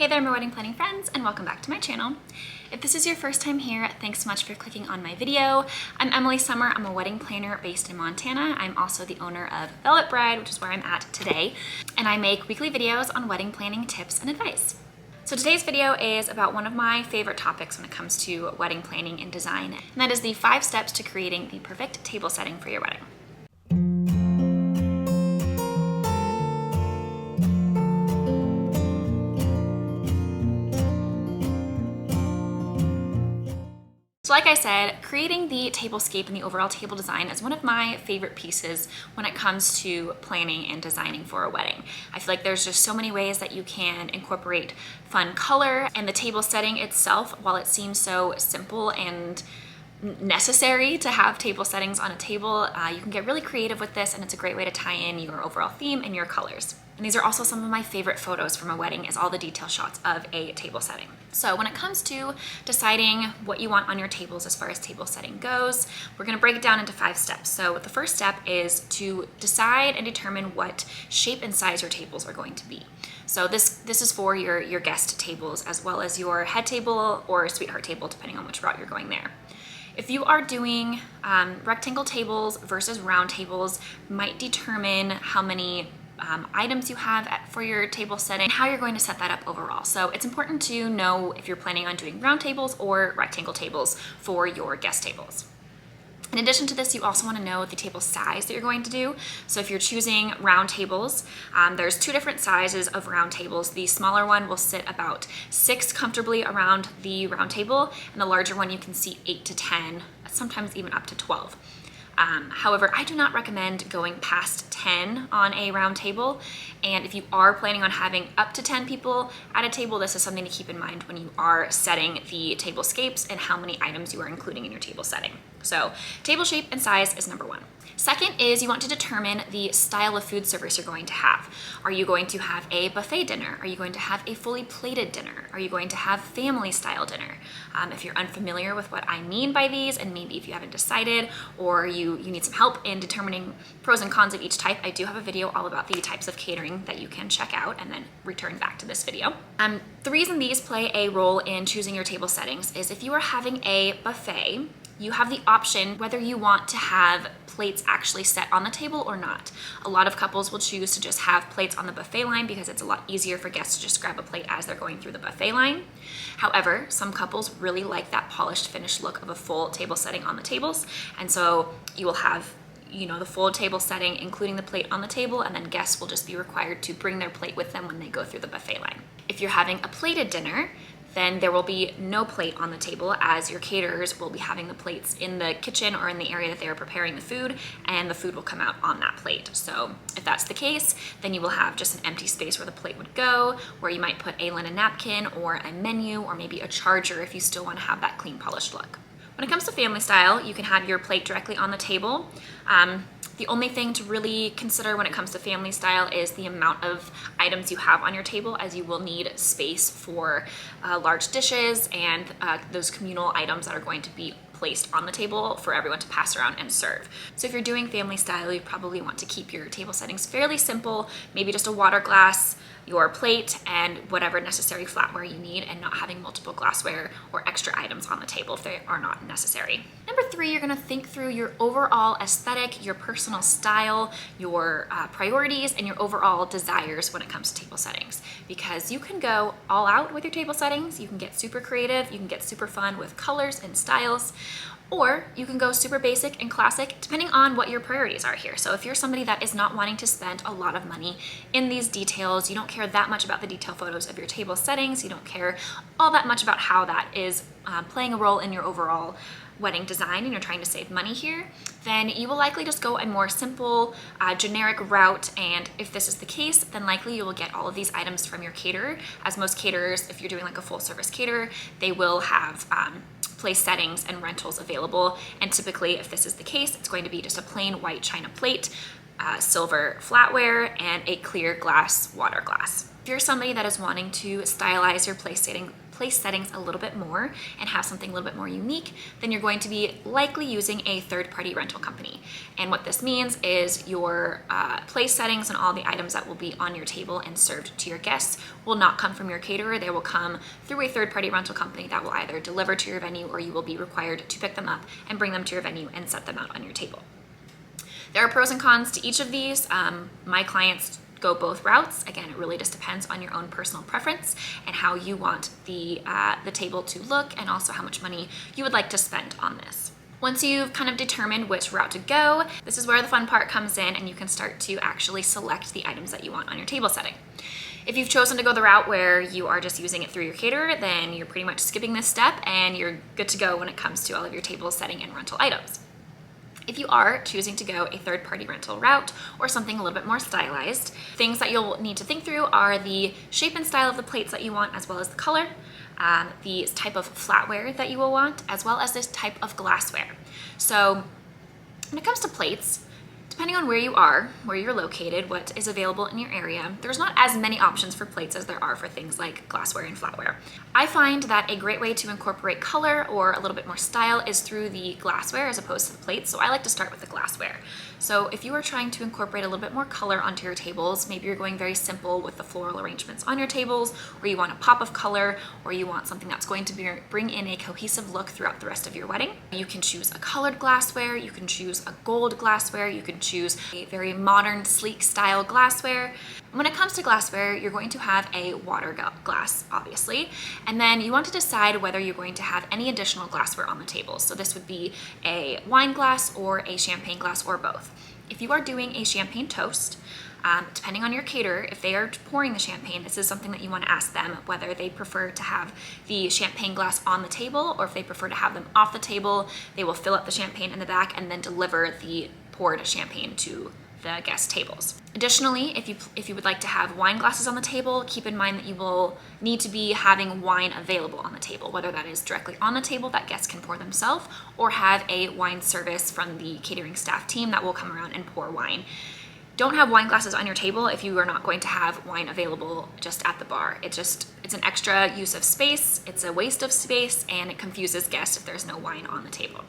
Hey there, my wedding planning friends, and welcome back to my channel. If this is your first time here, thanks so much for clicking on my video. I'm Emily Summer. I'm a wedding planner based in Montana. I'm also the owner of Velvet Bride, which is where I'm at today, and I make weekly videos on wedding planning tips and advice. So today's video is about one of my favorite topics when it comes to wedding planning and design, and that is the 5 steps to creating the perfect table setting for your wedding. So like I said, creating the tablescape and the overall table design is one of my favorite pieces when it comes to planning and designing for a wedding. I feel like there's just so many ways that you can incorporate fun color, and the table setting itself, while it seems so simple and necessary to have table settings on a table, you can get really creative with this, and it's a great way to tie in your overall theme and your colors. And these are also some of my favorite photos from a wedding, is all the detail shots of a table setting. So when it comes to deciding what you want on your tables as far as table setting goes, we're gonna break it down into 5 steps. So the first step is to decide and determine what shape and size your tables are going to be. So this is for your guest tables, as well as your head table or sweetheart table, depending on which route you're going there. If you are doing rectangle tables versus round tables, might determine how many items you have for your table setting, how you're going to set that up overall. So it's important to know if you're planning on doing round tables or rectangle tables for your guest tables. In addition to this, you also want to know the table size that you're going to do. So if you're choosing round tables, there's 2 different sizes of round tables. The smaller one will sit about 6 comfortably around the round table, and the larger one you can seat 8 to 10, sometimes even up to 12. However, I do not recommend going past 10 on a round table, and if you are planning on having up to 10 people at a table, this is something to keep in mind when you are setting the tablescapes and how many items you are including in your table setting. So table shape and size is number 1. Second is you want to determine the style of food service you're going to have. Are you going to have a buffet dinner? Are you going to have a fully plated dinner? Are you going to have family style dinner? If you're unfamiliar with what I mean by these, and maybe if you haven't decided, or you need some help in determining pros and cons of each type, I do have a video all about the types of catering that you can check out and then return back to this video. The reason these play a role in choosing your table settings is if you are having a buffet, you have the option whether you want to have plates actually set on the table or not. A lot of couples will choose to just have plates on the buffet line because it's a lot easier for guests to just grab a plate as they're going through the buffet line. However, some couples really like that polished, finished look of a full table setting on the tables, and so you will have the full table setting, including the plate on the table, and then guests will just be required to bring their plate with them when they go through the buffet line. If you're having a plated dinner, then there will be no plate on the table, as your caterers will be having the plates in the kitchen or in the area that they are preparing the food, and the food will come out on that plate. So if that's the case, then you will have just an empty space where the plate would go, where you might put a linen napkin or a menu or maybe a charger if you still want to have that clean, polished look. When it comes to family style, you can have your plate directly on the table. The only thing to really consider when it comes to family style is the amount of items you have on your table, as you will need space for large dishes and those communal items that are going to be placed on the table for everyone to pass around and serve. So if you're doing family style, you probably want to keep your table settings fairly simple, maybe just a water glass, your plate, and whatever necessary flatware you need, and not having multiple glassware or extra items on the table if they are not necessary. Number 3, you're gonna think through your overall aesthetic, your personal style, your priorities, and your overall desires when it comes to table settings. Because you can go all out with your table settings, you can get super creative, you can get super fun with colors and styles, or you can go super basic and classic, depending on what your priorities are here. So if you're somebody that is not wanting to spend a lot of money in these details, you don't care that much about the detail photos of your table settings, you don't care all that much about how that is playing a role in your overall wedding design, and you're trying to save money here, then you will likely just go a more simple, generic route. And if this is the case, then likely you will get all of these items from your caterer, as most caterers, if you're doing like a full service caterer, they will have place settings and rentals available. And typically, if this is the case, it's going to be just a plain white china plate, silver flatware, and a clear glass water glass. If you're somebody that is wanting to stylize your place settings a little bit more and have something a little bit more unique, then you're going to be likely using a third-party rental company. And what this means is your place settings and all the items that will be on your table and served to your guests will not come from your caterer. They will come through a third-party rental company that will either deliver to your venue, or you will be required to pick them up and bring them to your venue and set them out on your table. There are pros and cons to each of these. My clients go both routes. Again, it really just depends on your own personal preference and how you want the table to look, and also how much money you would like to spend on this. Once you've kind of determined which route to go, this is where the fun part comes in, and you can start to actually select the items that you want on your table setting. If you've chosen to go the route where you are just using it through your caterer, then you're pretty much skipping this step and you're good to go when it comes to all of your table setting and rental items. If you are choosing to go a third-party rental route or something a little bit more stylized, things that you'll need to think through are the shape and style of the plates that you want, as well as the color, the type of flatware that you will want, as well as this type of glassware. So when it comes to plates, depending on where you are, where you're located, what is available in your area, there's not as many options for plates as there are for things like glassware and flatware. I find that a great way to incorporate color or a little bit more style is through the glassware as opposed to the plates, so I like to start with the glassware. So if you are trying to incorporate a little bit more color onto your tables, maybe you're going very simple with the floral arrangements on your tables, or you want a pop of color, or you want something that's going to bring in a cohesive look throughout the rest of your wedding, you can choose a colored glassware, you can choose a gold glassware, you can choose a very modern, sleek style glassware. When it comes to glassware, you're going to have a water glass, obviously, and then you want to decide whether you're going to have any additional glassware on the table. So this would be a wine glass or a champagne glass, or both. If you are doing a champagne toast, depending on your caterer, if they are pouring the champagne, this is something that you want to ask them whether they prefer to have the champagne glass on the table, or if they prefer to have them off the table. They will fill up the champagne in the back and then deliver the poured champagne to the guest tables. Additionally, if you would like to have wine glasses on the table, keep in mind that you will need to be having wine available on the table, whether that is directly on the table that guests can pour themselves, or have a wine service from the catering staff team that will come around and pour wine. Don't have wine glasses on your table if you are not going to have wine available just at the bar. It's an extra use of space, it's a waste of space, and it confuses guests if there's no wine on the table.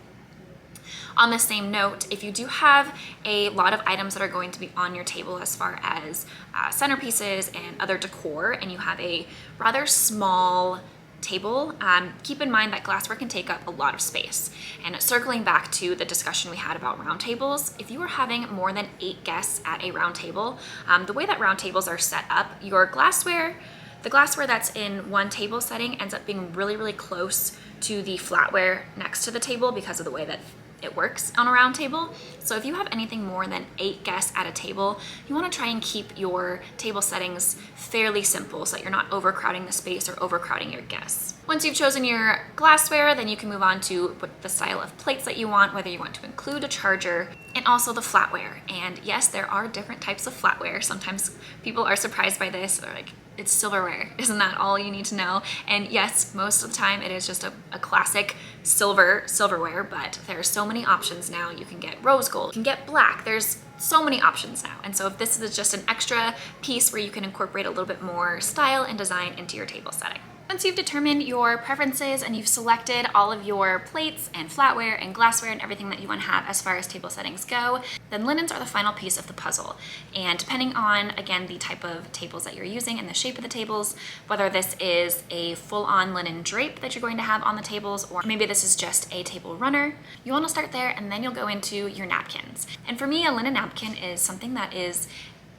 On the same note, if you do have a lot of items that are going to be on your table as far as centerpieces and other decor, and you have a rather small table, keep in mind that glassware can take up a lot of space. And circling back to the discussion we had about round tables, if you are having more than 8 guests at a round table, the way that round tables are set up, your glassware, the glassware that's in one table setting ends up being really, really close to the flatware next to the table because of the way that it works on a round table. So if you have anything more than 8 guests at a table, you want to try and keep your table settings fairly simple so that you're not overcrowding the space or overcrowding your guests. Once you've chosen your glassware, then you can move on to what the style of plates that you want, whether you want to include a charger, and also the flatware. And yes, there are different types of flatware. Sometimes people are surprised by this. They're like, it's silverware. Isn't that all you need to know? And yes, most of the time it is just a classic silverware, but there are so many options now. You can get rose gold, you can get black. There's so many options now. And so if this is just an extra piece where you can incorporate a little bit more style and design into your table setting. Once you've determined your preferences and you've selected all of your plates and flatware and glassware and everything that you want to have as far as table settings go, then linens are the final piece of the puzzle. And depending on, again, the type of tables that you're using and the shape of the tables, whether this is a full-on linen drape that you're going to have on the tables, or maybe this is just a table runner, you want to start there and then you'll go into your napkins. And for me, a linen napkin is something that is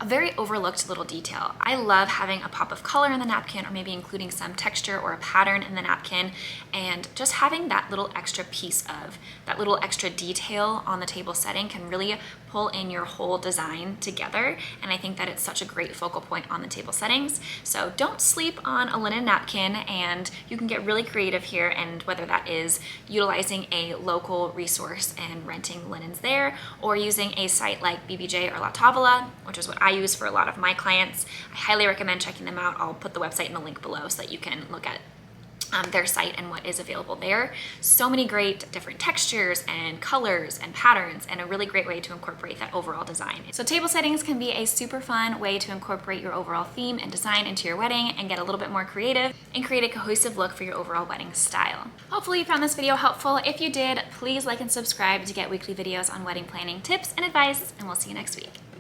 a very overlooked little detail. I love having a pop of color in the napkin, or maybe including some texture or a pattern in the napkin, and just having that little extra piece of that little extra detail on the table setting can really pull in your whole design together. And I think that it's such a great focal point on the table settings. So don't sleep on a linen napkin, and you can get really creative here, and whether that is utilizing a local resource and renting linens there, or using a site like BBJ or La Tavola, which is what I use for a lot of my clients. I highly recommend checking them out. I'll put the website in the link below so that you can look at their site and what is available there. So many great different textures and colors and patterns, and a really great way to incorporate that overall design. So table settings can be a super fun way to incorporate your overall theme and design into your wedding and get a little bit more creative and create a cohesive look for your overall wedding style. Hopefully you found this video helpful. If you did, please like and subscribe to get weekly videos on wedding planning tips and advice, and we'll see you next week.